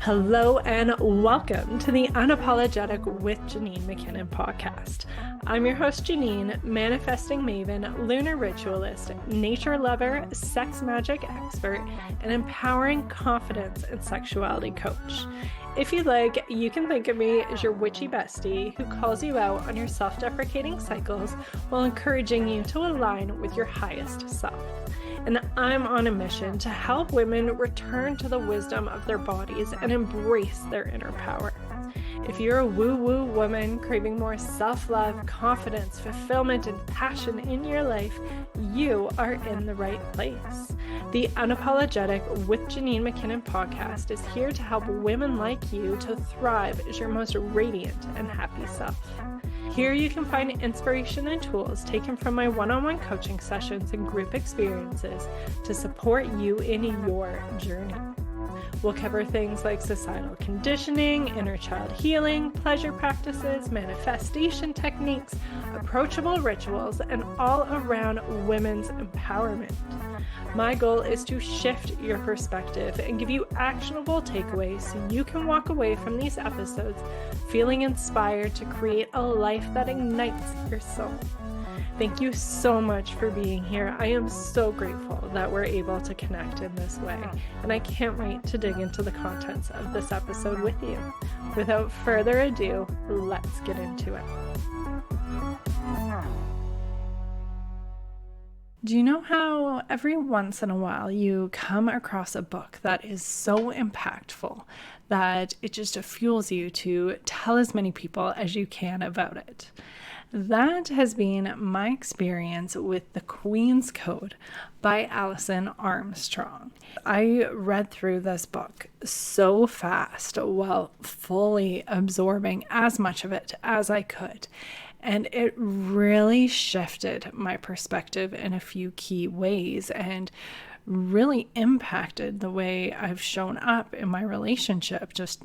Hello and welcome to the Unapologetic with Janine McKinnon podcast. I'm your host Janine, manifesting maven, lunar ritualist, nature lover, sex magic expert, and empowering confidence and sexuality coach. If you'd like, you can think of me as your witchy bestie who calls you out on your self-deprecating cycles while encouraging you to align with your highest self. And I'm on a mission to help women return to the wisdom of their bodies and embrace their inner power. If you're a woo-woo woman craving more self-love, confidence, fulfillment, and passion in your life, you are in the right place. The Unapologetic with Janine McKinnon podcast is here to help women like you to thrive as your most radiant and happy self. Here you can find inspiration and tools taken from my one-on-one coaching sessions and group experiences to support you in your journey. We'll cover things like societal conditioning, inner child healing, pleasure practices, manifestation techniques, approachable rituals, and all around women's empowerment. My goal is to shift your perspective and give you actionable takeaways so you can walk away from these episodes feeling inspired to create a life that ignites your soul. Thank you so much for being here. I am so grateful that we're able to connect in this way, and I can't wait to dig into the contents of this episode with you. Without further ado, let's get into it. Do you know how every once in a while you come across a book that is so impactful that it just fuels you to tell as many people as you can about it? That has been my experience with The Queen's Code by Alison Armstrong. I read through this book so fast while fully absorbing as much of it as I could. And it really shifted my perspective in a few key ways and really impacted the way I've shown up in my relationship just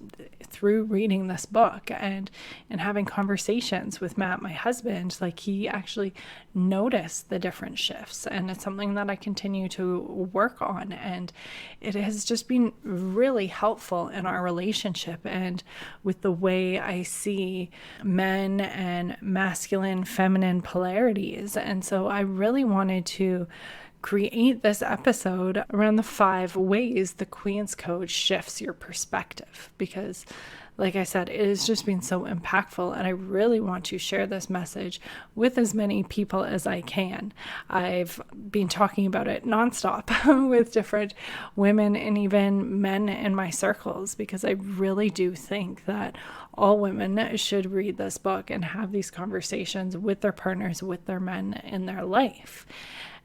through reading this book and having conversations with Matt, my husband. Like, he actually noticed the different shifts, and it's something that I continue to work on, and it has just been really helpful in our relationship and with the way I see men and masculine, feminine polarities. And so I really wanted to create this episode around the 5 ways the Queen's Code shifts your perspective, because like I said, it has just been so impactful, and I really want to share this message with as many people as I can. I've been talking about it nonstop with different women and even men in my circles, because I really do think that all women should read this book and have these conversations with their partners, with their men in their life.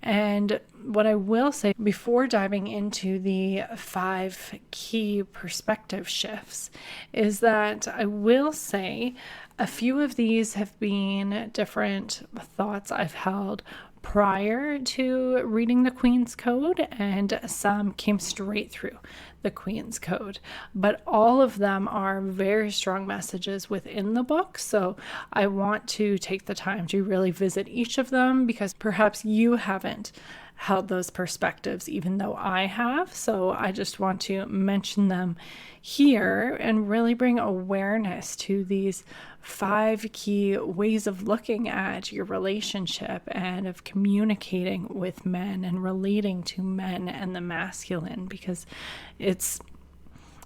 And what I will say before diving into the 5 key perspective shifts is that I will say a few of these have been different thoughts I've held prior to reading the Queen's Code, and some came straight through the Queen's Code. But all of them are very strong messages within the book, so I want to take the time to really visit each of them, because perhaps you haven't held those perspectives even though I have. So I just want to mention them here and really bring awareness to these 5 key ways of looking at your relationship and of communicating with men and relating to men and the masculine, because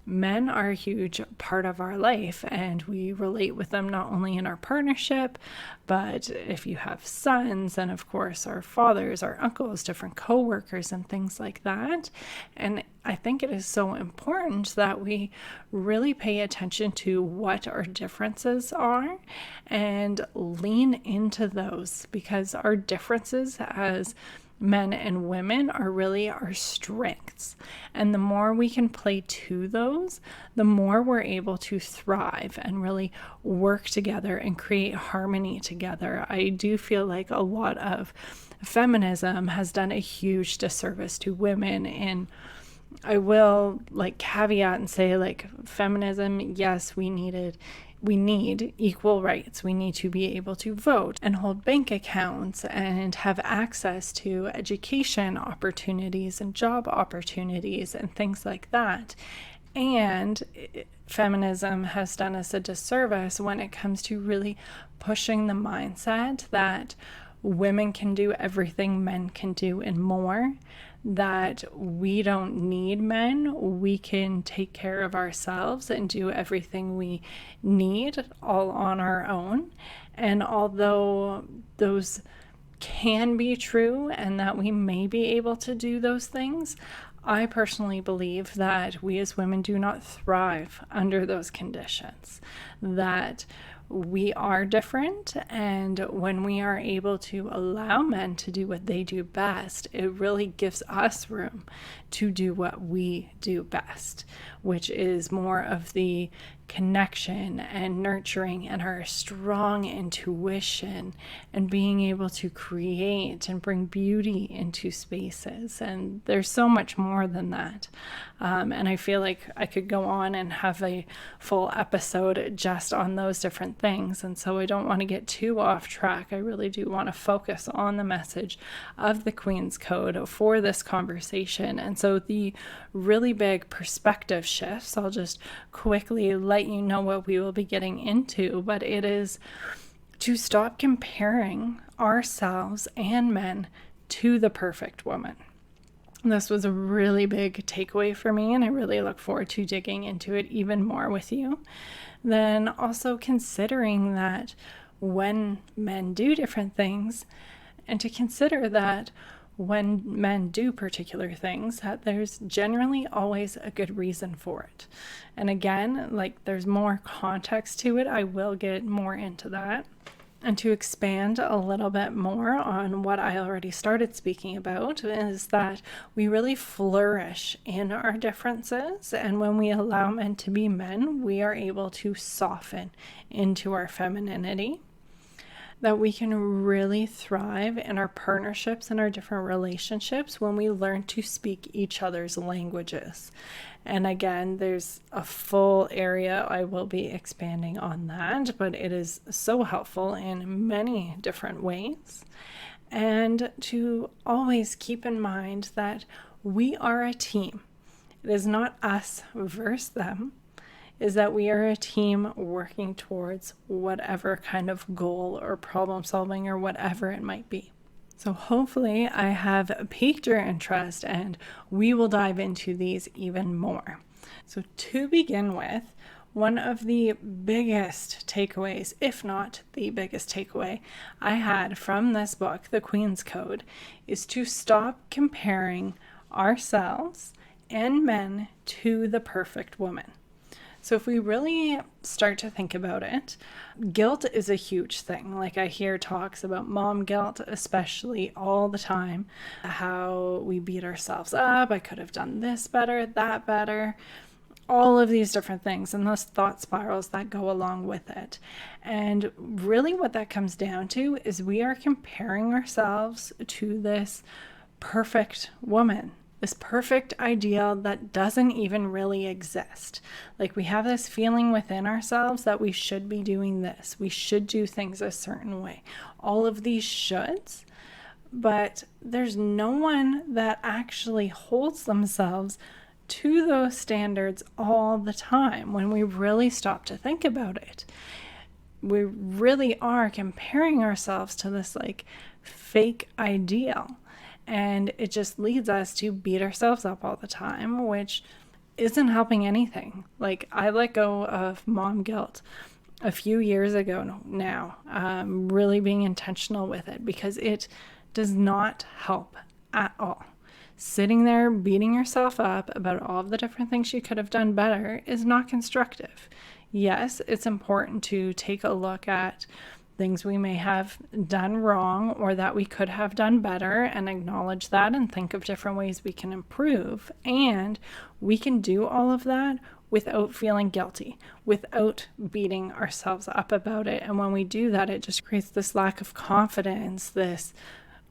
men are a huge part of our life, and we relate with them not only in our partnership, but if you have sons, and of course our fathers, our uncles, different co-workers and things like that. And I think it is so important that we really pay attention to what our differences are and lean into those, because our differences as men and women are really our strengths. And the more we can play to those, the more we're able to thrive and really work together and create harmony together. I do feel like a lot of feminism has done a huge disservice to women. And I will caveat and say, feminism, yes, we need equal rights. We need to be able to vote and hold bank accounts and have access to education opportunities and job opportunities and things like that. And feminism has done us a disservice when it comes to really pushing the mindset that women can do everything men can do and more, that we don't need men, we can take care of ourselves and do everything we need all on our own. And although those can be true and that we may be able to do those things, I personally believe that we as women do not thrive under those conditions, that we are different, and when we are able to allow men to do what they do best, it really gives us room to do what we do best, which is more of the connection and nurturing and our strong intuition and being able to create and bring beauty into spaces. And there's so much more than that. And I feel like I could go on and have a full episode just on those different things. And so I don't want to get too off track. I really do want to focus on the message of the Queen's Code for this conversation. And so the really big perspective shifts, I'll just quickly let you know what we will be getting into, but it is to stop comparing ourselves and men to the perfect woman. This was a really big takeaway for me, and I really look forward to digging into it even more with you. Then also considering that when men do different things, and to consider that when men do particular things, that there's generally always a good reason for it. And again, like, there's more context to it. I will get more into that. And to expand a little bit more on what I already started speaking about is that we really flourish in our differences. And when we allow men to be men, we are able to soften into our femininity. That we can really thrive in our partnerships and our different relationships when we learn to speak each other's languages. And again, there's a full area I will be expanding on that, but it is so helpful in many different ways. And to always keep in mind that we are a team. It is not us versus them. Is that we are a team working towards whatever kind of goal or problem solving or whatever it might be. So hopefully I have piqued your interest, and we will dive into these even more. So to begin with, one of the biggest takeaways, if not the biggest takeaway I had from this book, The Queen's Code, is to stop comparing ourselves and men to the perfect woman. So if we really start to think about it, guilt is a huge thing. Like, I hear talks about mom guilt, especially all the time, how we beat ourselves up. I could have done this better, that better, all of these different things, and those thought spirals that go along with it. And really what that comes down to is we are comparing ourselves to this perfect woman, this perfect ideal that doesn't even really exist. Like, we have this feeling within ourselves that we should be doing this. We should do things a certain way. All of these shoulds, but there's no one that actually holds themselves to those standards all the time when we really stop to think about it. We really are comparing ourselves to this like fake ideal. And it just leads us to beat ourselves up all the time, which isn't helping anything. Like, I let go of mom guilt a few years ago now, really being intentional with it, because it does not help at all. Sitting there beating yourself up about all of the different things you could have done better is not constructive. Yes, it's important to take a look at things we may have done wrong or that we could have done better, and acknowledge that and think of different ways we can improve. And we can do all of that without feeling guilty, without beating ourselves up about it. And when we do that, it just creates this lack of confidence, this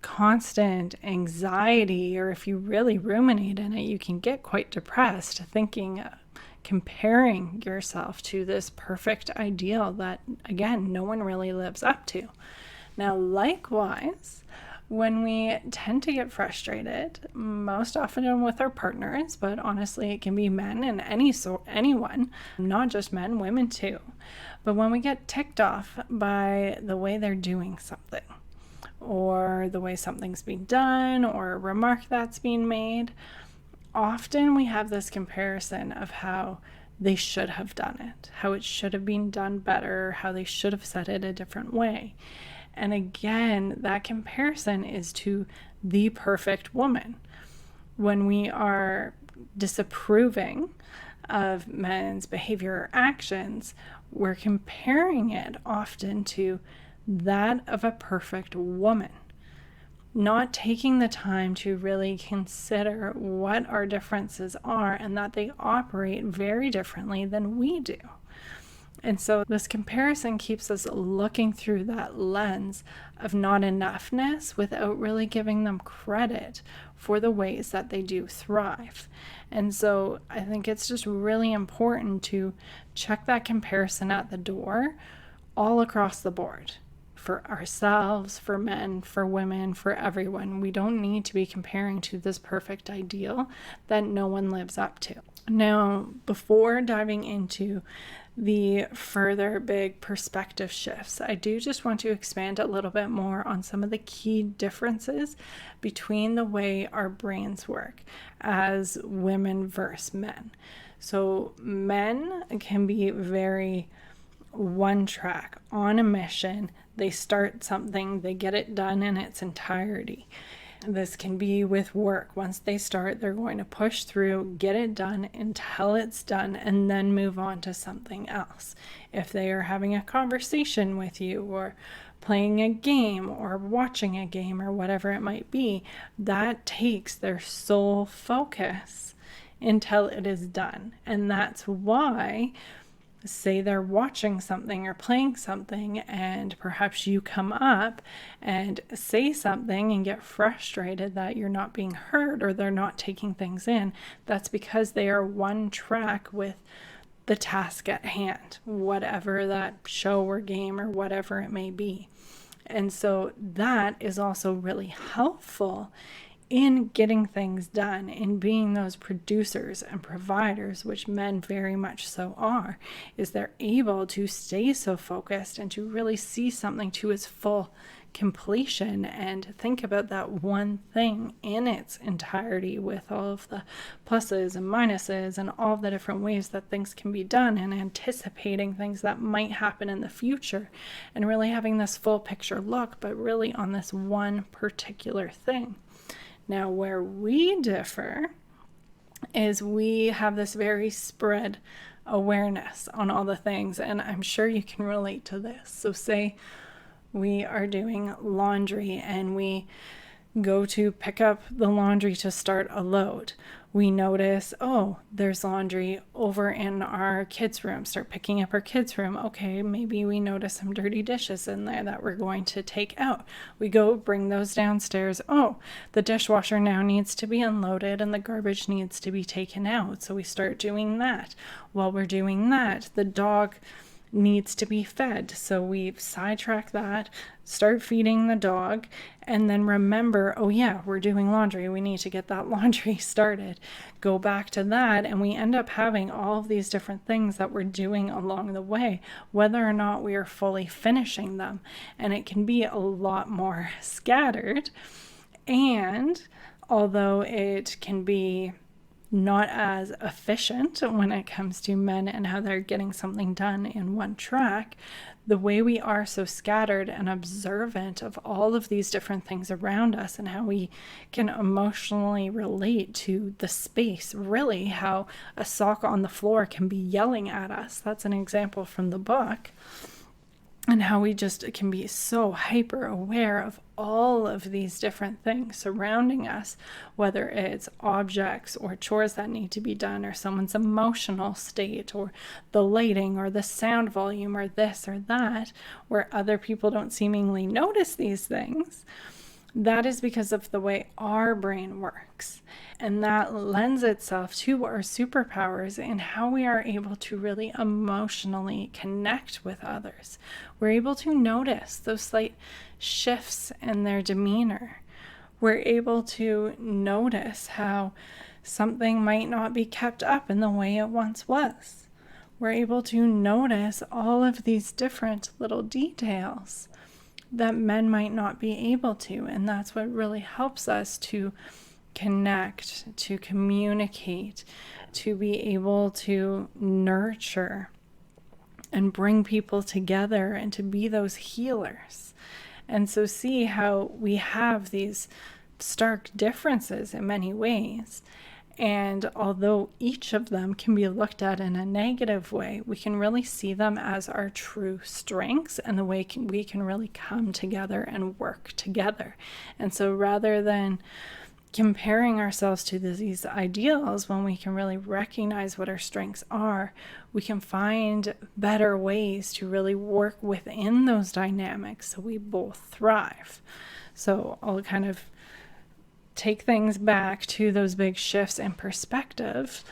constant anxiety, or if you really ruminate in it, you can get quite depressed thinking, comparing yourself to this perfect ideal that, again, no one really lives up to. Now, likewise, When we tend to get frustrated, most often with our partners, but honestly, it can be men and anyone, not just men, women too. But when we get ticked off by the way they're doing something, or the way something's being done, or a remark that's being made, often we have this comparison of how they should have done it, how it should have been done better, how they should have said it a different way. And again, that comparison is to the perfect woman. When we are disapproving of men's behavior or actions, we're comparing it often to that of a perfect woman, not taking the time to really consider what our differences are and that they operate very differently than we do. And so this comparison keeps us looking through that lens of not enoughness without really giving them credit for the ways that they do thrive. And so I think it's just really important to check that comparison at the door all across the board. For ourselves, for men, for women, for everyone. We don't need to be comparing to this perfect ideal that no one lives up to. Now, before diving into the further big perspective shifts, I do just want to expand a little bit more on some of the key differences between the way our brains work as women versus men. So men can be very one track, on a mission. They start something, they get it done in its entirety. This can be with work. Once they start, they're going to push through, get it done until it's done, and then move on to something else. If they are having a conversation with you, or playing a game, or watching a game, or whatever it might be, that takes their sole focus until it is done. And that's why, say they're watching something or playing something, and perhaps you come up and say something and get frustrated that you're not being heard or they're not taking things in. That's because they are one track with the task at hand, whatever that show or game or whatever it may be. And so that is also really helpful in getting things done, in being those producers and providers, which men very much so are, is they're able to stay so focused and to really see something to its full completion and think about that one thing in its entirety with all of the pluses and minuses and all the different ways that things can be done, and anticipating things that might happen in the future, and really having this full picture look, but really on this one particular thing. Now, where we differ is we have this very spread awareness on all the things, and I'm sure you can relate to this. So say we are doing laundry and we go to pick up the laundry to start a load. We notice, oh, there's laundry over in our kids' room. Start picking up our kids' room. Okay, maybe we notice some dirty dishes in there that we're going to take out. We go bring those downstairs. Oh, the dishwasher now needs to be unloaded and the garbage needs to be taken out. So we start doing that. While we're doing that, the dog needs to be fed. So we sidetrack that, start feeding the dog, and then remember, oh yeah, we're doing laundry. We need to get that laundry started. Go back to that, and we end up having all of these different things that we're doing along the way, whether or not we are fully finishing them. And it can be a lot more scattered. And although it can be not as efficient when it comes to men and how they're getting something done in one track, the way we are so scattered and observant of all of these different things around us and how we can emotionally relate to the space, really how a sock on the floor can be yelling at us. That's an example from the book. And how we just can be so hyper aware of all of these different things surrounding us, whether it's objects or chores that need to be done, or someone's emotional state, or the lighting, or the sound volume, or this or that, where other people don't seemingly notice these things. That is because of the way our brain works. And that lends itself to our superpowers in how we are able to really emotionally connect with others. We're able to notice those slight shifts in their demeanor. We're able to notice how something might not be kept up in the way it once was. We're able to notice all of these different little details that men might not be able to. And that's what really helps us to connect, to communicate, to be able to nurture and bring people together and to be those healers. And so see how we have these stark differences in many ways. And although each of them can be looked at in a negative way, we can really see them as our true strengths and the way we can really come together and work together. And so rather than comparing ourselves to these ideals, when we can really recognize what our strengths are, we can find better ways to really work within those dynamics so we both thrive. So I'll kind of take things back to those big shifts in perspective.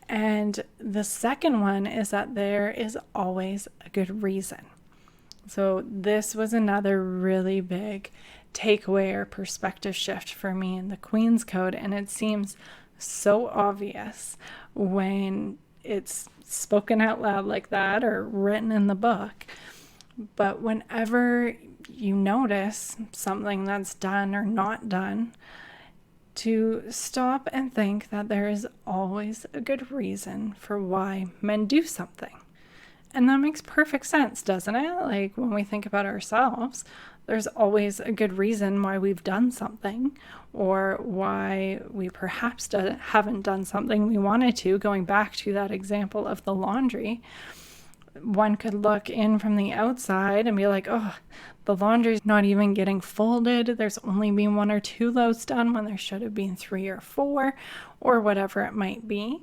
And the second one is that there is always a good reason. So this was another really big takeaway or perspective shift for me in the Queen's Code. And it seems so obvious when it's spoken out loud like that or written in the book. But whenever you notice something that's done or not done, to stop and think that there is always a good reason for why men do something. And that makes perfect sense, doesn't it? Like when we think about ourselves, there's always a good reason why we've done something or why we perhaps haven't done something we wanted to. Going back to that example of the laundry, one could look in from the outside and be like, oh, the laundry's not even getting folded. There's only been 1 or 2 loads done when there should have been 3 or 4 or whatever it might be.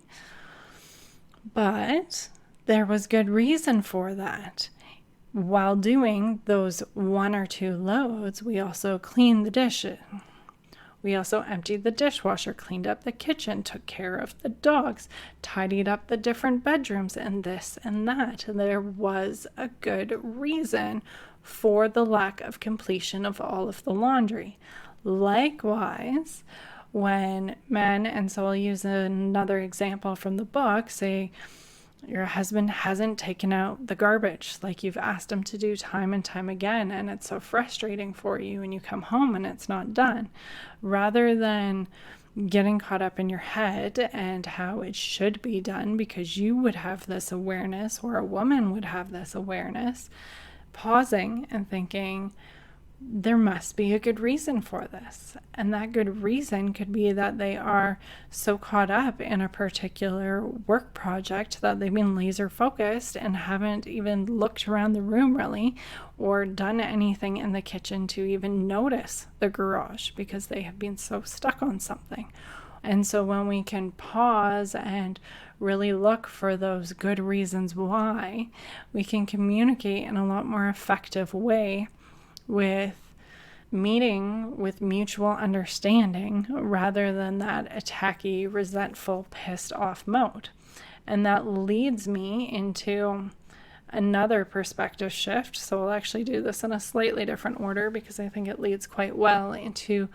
But there was good reason for that. While doing those 1 or 2 loads, we also cleaned the dishes. We also emptied the dishwasher, cleaned up the kitchen, took care of the dogs, tidied up the different bedrooms and this and that. There was a good reason for the lack of completion of all of the laundry. Likewise, when men, and so I'll use another example from the book, say your husband hasn't taken out the garbage like you've asked him to do time and time again, and it's so frustrating for you, and you come home and it's not done. Rather than getting caught up in your head and how it should be done because you would have this awareness or a woman would have this awareness, pausing and thinking, there must be a good reason for this. And that good reason could be that they are so caught up in a particular work project that they've been laser focused and haven't even looked around the room really or done anything in the kitchen to even notice the garage because they have been so stuck on something. And so when we can pause and really look for those good reasons why, we can communicate in a lot more effective way with meeting with mutual understanding rather than that attacky, resentful, pissed off mode. And that leads me into another perspective shift. So I'll actually do this in a slightly different order because I think it leads quite well into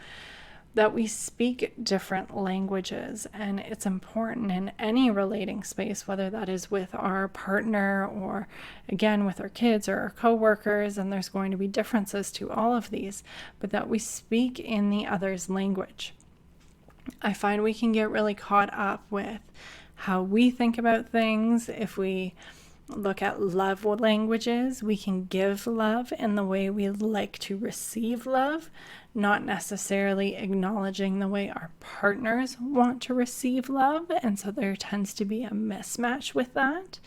that we speak different languages, and it's important in any relating space, whether that is with our partner or again with our kids or our coworkers, and there's going to be differences to all of these, but that we speak in the other's language. I find we can get really caught up with how we think about things. If we look at love languages, we can give love in the way we like to receive love, not necessarily acknowledging the way our partners want to receive love. And so there tends to be a mismatch with that.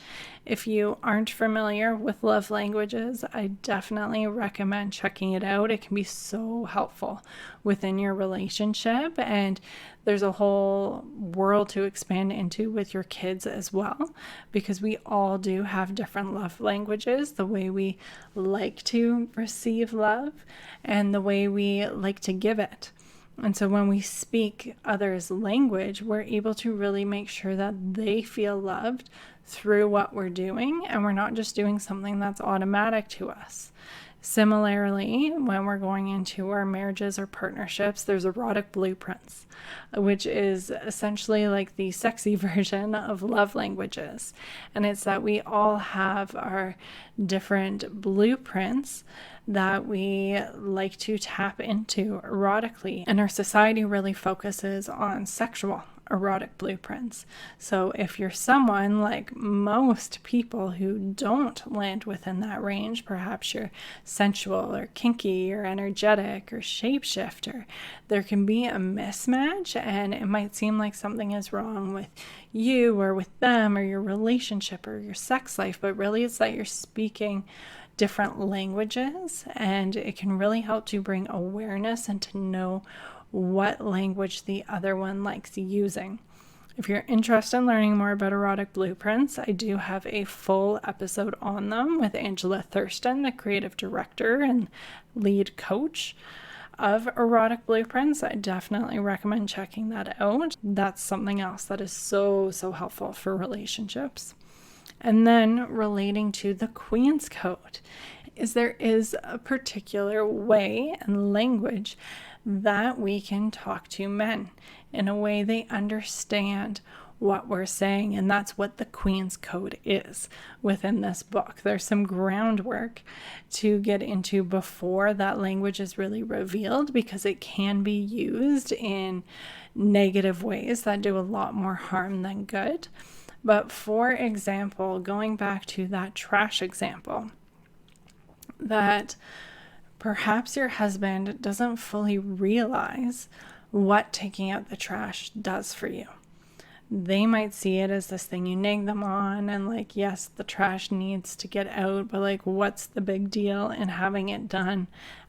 If you aren't familiar with love languages, I definitely recommend checking it out. It can be so helpful within your relationship, and there's a whole world to expand into with your kids as well, because we all do have different love languages, the way we like to receive love and the way we like to give it. And so when we speak others' language, we're able to really make sure that they feel loved through what we're doing, and we're not just doing something that's automatic to us. Similarly, when we're going into our marriages or partnerships, there's erotic blueprints, which is essentially like the sexy version of love languages. And it's that we all have our different blueprints that we like to tap into erotically. And our society really focuses on sexual erotic blueprints. So if you're someone like most people who don't land within that range, perhaps you're sensual or kinky or energetic or shapeshifter, there can be a mismatch, and it might seem like something is wrong with you or with them or your relationship or your sex life, but really it's that you're speaking different languages, and it can really help to bring awareness and to know what language the other one likes using. If you're interested in learning more about erotic blueprints, I do have a full episode on them with Angela Thurston, the creative director and lead coach of erotic blueprints. I definitely recommend checking that out. That's something else that is so helpful for relationships. And then relating to the Queen's Code is there is a particular way and language that we can talk to men in a way they understand what we're saying. And that's what the Queen's Code is within this book. There's some groundwork to get into before that language is really revealed, because it can be used in negative ways that do a lot more harm than good. But for example, going back to that trash example, that perhaps your husband doesn't fully realize what taking out the trash does for you. They might see it as this thing you nag them on, and like, yes, the trash needs to get out, but like, what's the big deal in having it done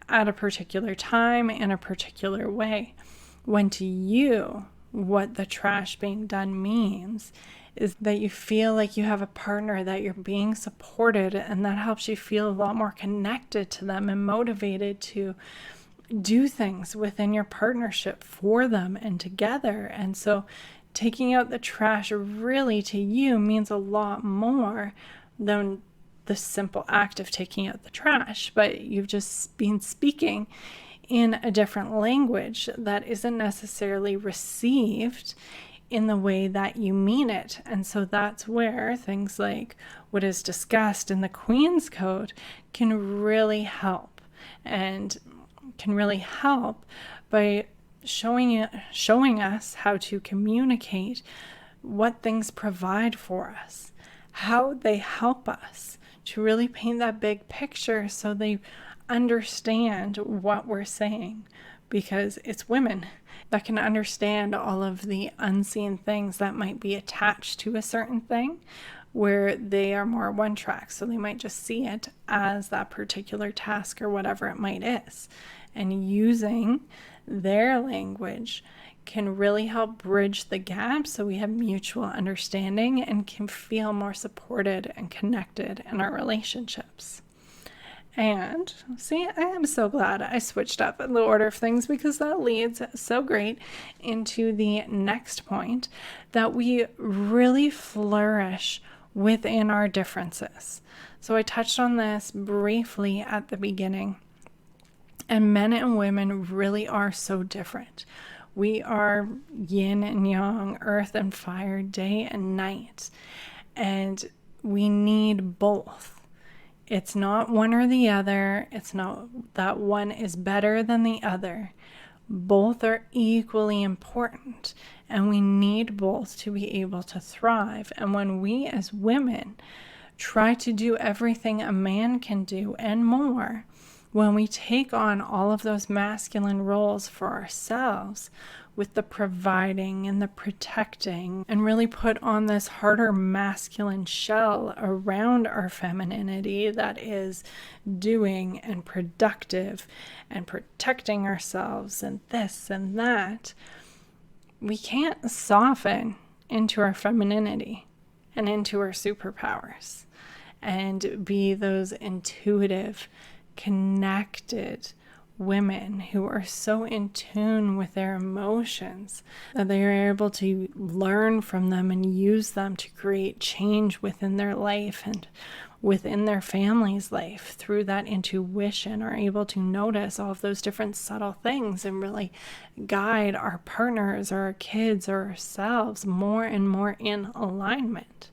at a particular time in a particular way? When to you, what the trash being done means is that you feel like you have a partner, that you're being supported, and that helps you feel a lot more connected to them and motivated to do things within your partnership for them and together. And so taking out the trash really to you means a lot more than the simple act of taking out the trash, but you've just been speaking in a different language that isn't necessarily received in the way that you mean it. And so that's where things like what is discussed in the Queen's Code can really help, and can really help by showing us how to communicate what things provide for us, how they help us to really paint that big picture so they understand what we're saying, because it's women that can understand all of the unseen things that might be attached to a certain thing, where they are more one track. So they might just see it as that particular task or whatever it might is. And using their language can really help bridge the gap so we have mutual understanding and can feel more supported and connected in our relationships. And see, I am so glad I switched up the order of things, because that leads so great into the next point, that we really flourish within our differences. So I touched on this briefly at the beginning, and men and women really are so different. We are yin and yang, earth and fire, day and night, and we need both. It's not one or the other. It's not that one is better than the other. Both are equally important, and we need both to be able to thrive. And when we as women try to do everything a man can do and more, when we take on all of those masculine roles for ourselves, with the providing and the protecting, and really put on this harder masculine shell around our femininity that is doing and productive and protecting ourselves and this and that, we can't soften into our femininity and into our superpowers and be those intuitive, connected women who are so in tune with their emotions that they are able to learn from them and use them to create change within their life and within their family's life through that intuition, are able to notice all of those different subtle things and really guide our partners or our kids or ourselves more and more in alignment.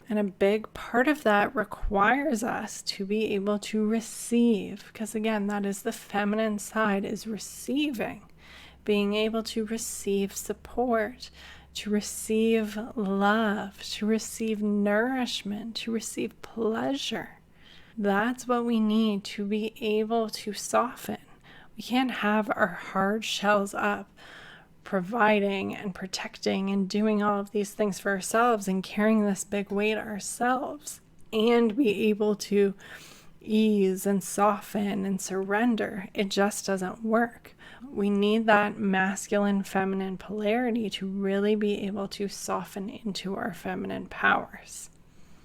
And a big part of that requires us to be able to receive, because again, that is the feminine side, is receiving, being able to receive support, to receive love, to receive nourishment, to receive pleasure. That's what we need to be able to soften. We can't have our hard shells up, providing and protecting and doing all of these things for ourselves and carrying this big weight ourselves and be able to ease and soften and surrender. It just doesn't work. We need that masculine feminine polarity to really be able to soften into our feminine powers.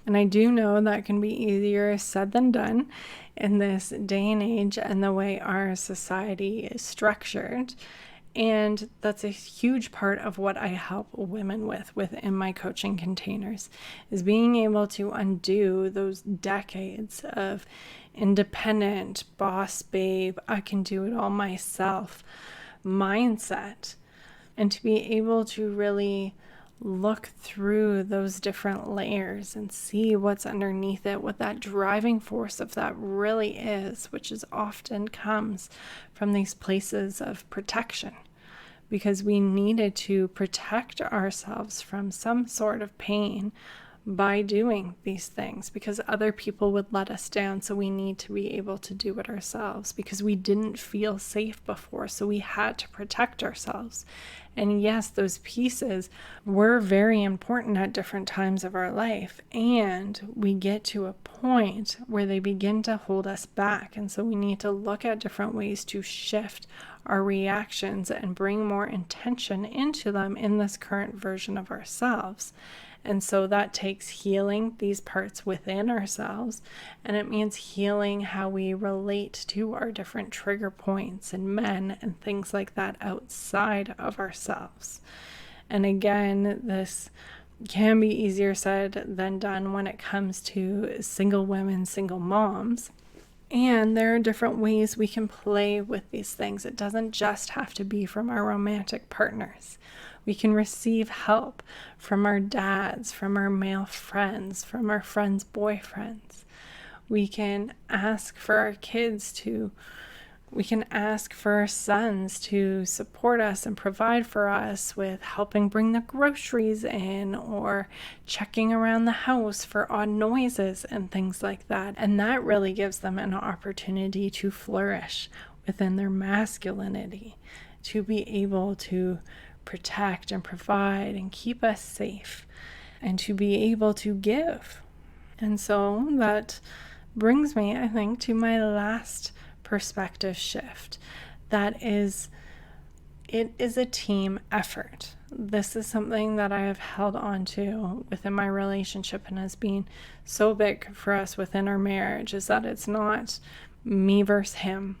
And I do know that can be easier said than done in this day and age and the way our society is structured. And that's a huge part of what I help women with within my coaching containers, is being able to undo those decades of independent, boss babe, I can do it all myself mindset, and to be able to really look through those different layers and see what's underneath it, what that driving force of that really is, which is often comes from these places of protection, because we needed to protect ourselves from some sort of pain by doing these things, because other people would let us down. So we need to be able to do it ourselves because we didn't feel safe before. So we had to protect ourselves. And yes, those pieces were very important at different times of our life. And we get to a point where they begin to hold us back. And so we need to look at different ways to shift our reactions and bring more intention into them in this current version of ourselves. And so that takes healing these parts within ourselves, and it means healing how we relate to our different trigger points and men and things like that outside of ourselves. And again, this can be easier said than done when it comes to single women, single moms. And there are different ways we can play with these things. It doesn't just have to be from our romantic partners. We can receive help from our dads, from our male friends, from our friends' boyfriends. We can ask for our kids to, we can ask for our sons to support us and provide for us with helping bring the groceries in or checking around the house for odd noises and things like that. And that really gives them an opportunity to flourish within their masculinity, to be able to protect and provide and keep us safe, and to be able to give. And so that brings me, I think, to my last perspective shift. That is, it is a team effort. This is something that I have held on to within my relationship and has been so big for us within our marriage, is that it's not me versus him,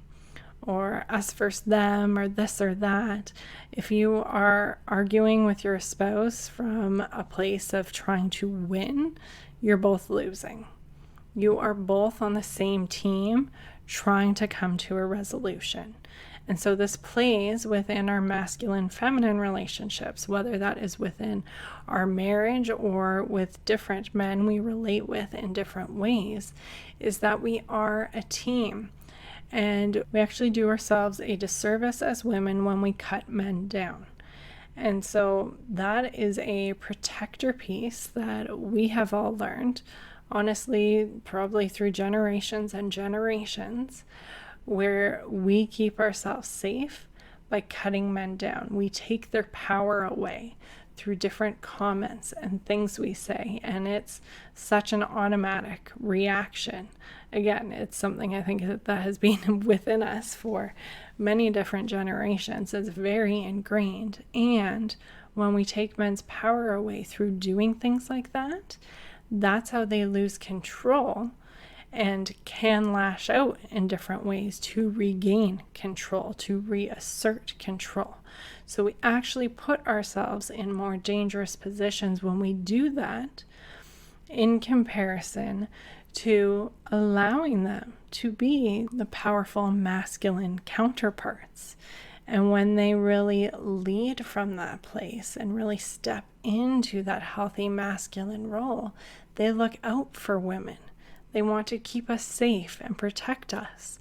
or us versus them, or this or that. If you are arguing with your spouse from a place of trying to win, you're both losing. You are both on the same team trying to come to a resolution. And so this plays within our masculine-feminine relationships, whether that is within our marriage or with different men we relate with in different ways, is that we are a team. And we actually do ourselves a disservice as women when we cut men down. And so that is a protector piece that we have all learned, honestly, probably through generations and generations, where we keep ourselves safe by cutting men down. We take their power away through different comments and things we say, and it's such an automatic reaction. Again, it's something I think that has been within us for many different generations. It's very ingrained, and when we take men's power away through doing things like that, that's how they lose control and can lash out in different ways to regain control, to reassert control. So we actually put ourselves in more dangerous positions when we do that, in comparison to allowing them to be the powerful masculine counterparts. And when they really lead from that place and really step into that healthy masculine role, they look out for women. They want to keep us safe and protect us.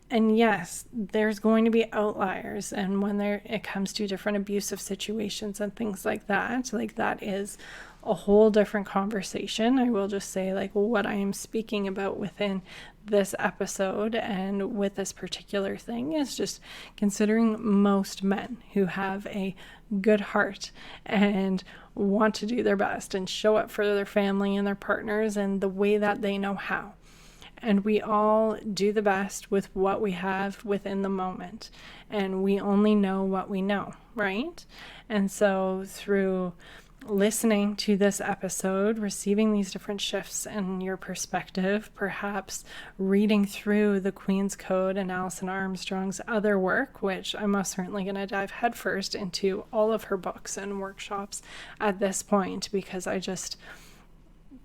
And yes, there's going to be outliers. And when it comes to different abusive situations and things like that is a whole different conversation. I will just say, like, what I am speaking about within this episode and with this particular thing is just considering most men who have a good heart and want to do their best and show up for their family and their partners in the way that they know how. And we all do the best with what we have within the moment. And we only know what we know, right? And so through listening to this episode, receiving these different shifts in your perspective, perhaps reading through the Queen's Code and Alison Armstrong's other work, which I'm most certainly going to dive headfirst into all of her books and workshops at this point, because I just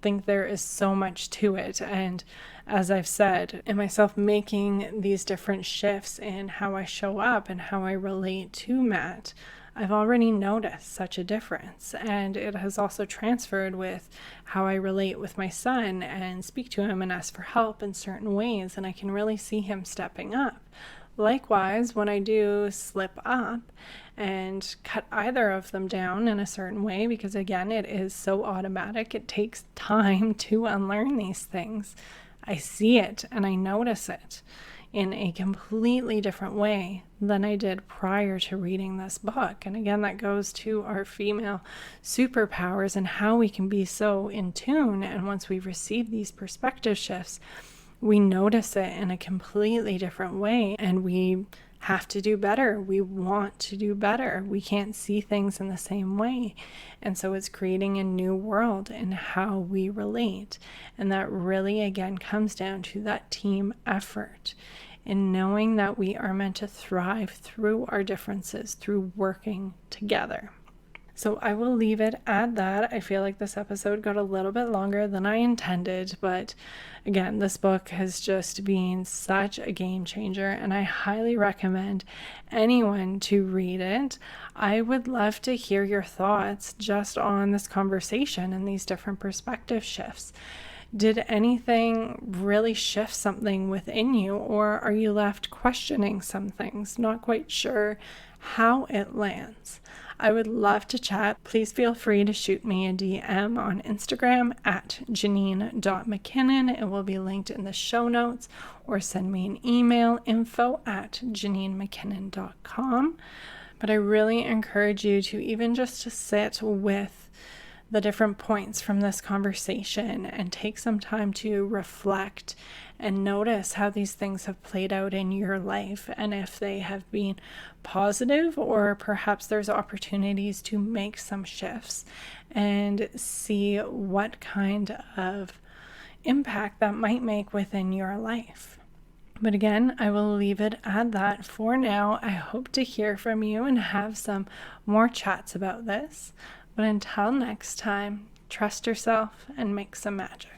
think there is so much to it. And as I've said, in myself making these different shifts in how I show up and how I relate to Matt, I've already noticed such a difference, and it has also transferred with how I relate with my son and speak to him and ask for help in certain ways, and I can really see him stepping up. Likewise, when I do slip up and cut either of them down in a certain way, because again, it is so automatic, it takes time to unlearn these things, I see it and I notice it in a completely different way than I did prior to reading this book. And again, that goes to our female superpowers and how we can be so in tune. And once we receive these perspective shifts, we notice it in a completely different way, and we have to do better. We want to do better. We can't see things in the same way. And so it's creating a new world in how we relate. And that really, again, comes down to that team effort in knowing that we are meant to thrive through our differences, through working together. So I will leave it at that. I feel like this episode got a little bit longer than I intended, but again, this book has just been such a game changer, and I highly recommend anyone to read it. I would love to hear your thoughts just on this conversation and these different perspective shifts. Did anything really shift something within you, or are you left questioning some things, not quite sure how it lands? I would love to chat. Please feel free to shoot me a DM on Instagram at janine.mckinnon. It will be linked in the show notes, or send me an email, info@janinemckinnon.com. But I really encourage you to even just to sit with the different points from this conversation and take some time to reflect and notice how these things have played out in your life, and if they have been positive, or perhaps there's opportunities to make some shifts, and see what kind of impact that might make within your life. But again, I will leave it at that for now. I hope to hear from you and have some more chats about this. But until next time, trust yourself and make some magic.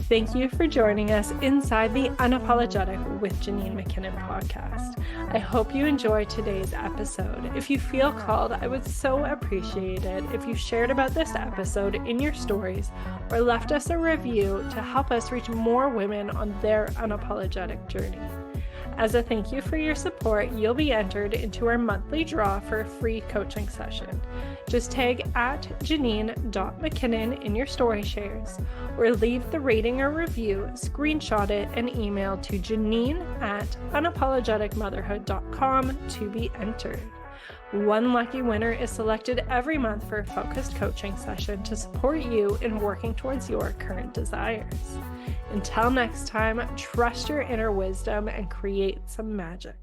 Thank you for joining us inside the Unapologetic with Janine McKinnon podcast. I hope you enjoyed today's episode. If you feel called, I would so appreciate it if you shared about this episode in your stories, or left us a review to help us reach more women on their unapologetic journey. As a thank you for your support, you'll be entered into our monthly draw for a free coaching session. Just tag at janine.mckinnon in your story shares, or leave the rating or review, screenshot it, and email to janine@unapologeticmotherhood.com to be entered. One lucky winner is selected every month for a focused coaching session to support you in working towards your current desires. Until next time, trust your inner wisdom and create some magic.